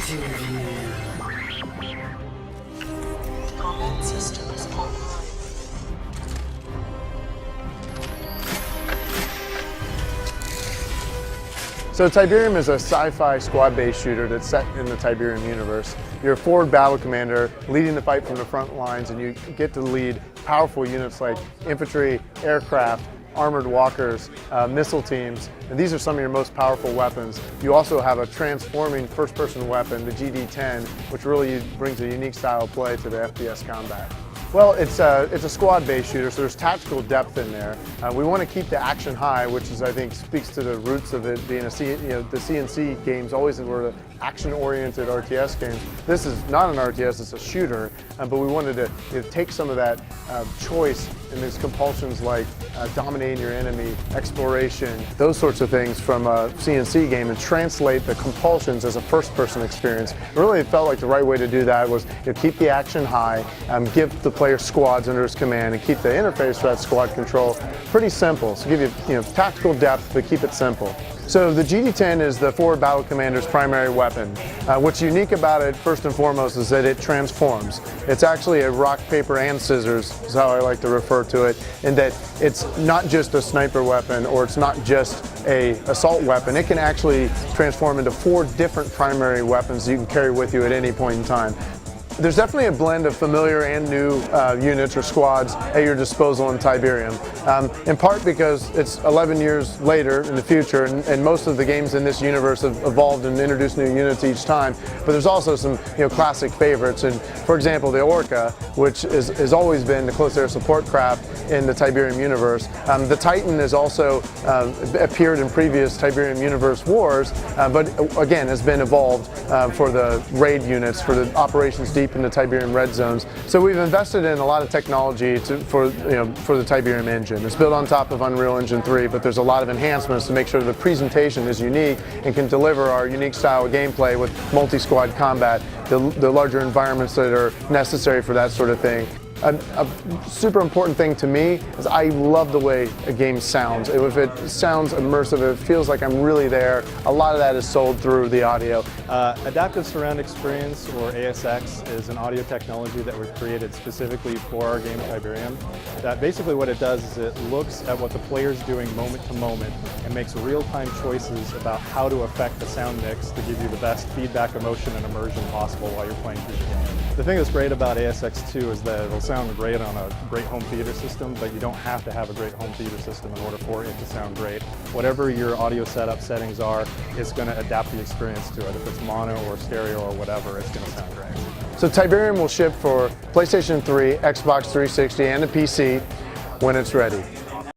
Combat system is online. So Tiberium is a sci-fi squad-based shooter that's set in the Tiberium universe. You're a forward battle commander leading the fight from the front lines, and you get to lead powerful units like infantry, aircraft, armored walkers, missile teams, and these are some of your most powerful weapons. You also have a transforming first-person weapon, the GD-10, which really brings a unique style of play to the FPS combat. Well, it's a squad-based shooter, so there's tactical depth in there. We want to keep the action high, which is, I think, speaks to the roots of it being the CNC games always were the action-oriented RTS games. This is not an RTS, it's a shooter, but we wanted to take some of that choice and these compulsions like dominating your enemy, exploration, those sorts of things from a CNC game and translate the compulsions as a first-person experience. It really felt like the right way to do that was keep the action high, give the player squads under his command, and keep the interface for that squad control pretty simple. So give you tactical depth, but keep it simple. So the GD-10 is the forward battle commander's primary weapon. What's unique about it, first and foremost, is that it transforms. It's actually a rock, paper, and scissors, is how I like to refer to it, in that it's not just a sniper weapon or it's not just an assault weapon. It can actually transform into 4 different primary weapons you can carry with you at any point in time. There's definitely a blend of familiar and new units or squads at your disposal in Tiberium, in part because it's 11 years later in the future, and most of the games in this universe have evolved and introduced new units each time, but there's also some classic favorites. And for example, the Orca, which has always been the close air support craft in the Tiberium universe. The Titan has also appeared in previous Tiberium universe wars, but again has been evolved for the raid units, for the operations deep in the Tiberium red zones. So we've invested in a lot of technology for the Tiberium engine. It's built on top of Unreal Engine 3, but there's a lot of enhancements to make sure the presentation is unique and can deliver our unique style of gameplay with multi-squad combat, the larger environments that are necessary for that sort of thing. A super important thing to me is I love the way a game sounds. If it sounds immersive, it feels like I'm really there. A lot of that is sold through the audio. Adaptive Surround Experience, or ASX, is an audio technology that we've created specifically for our game Tiberium. That basically what it does is it looks at what the player's doing moment to moment and makes real-time choices about how to affect the sound mix to give you the best feedback, emotion, and immersion possible while you're playing through the game. The thing that's great about ASX2 is that it'll sound great on a great home theater system, but you don't have to have a great home theater system in order for it to sound great. Whatever your audio setup settings are, it's going to adapt the experience to it. If it's mono or stereo or whatever, it's going to sound great. So Tiberium will ship for PlayStation 3, Xbox 360, and the PC when it's ready.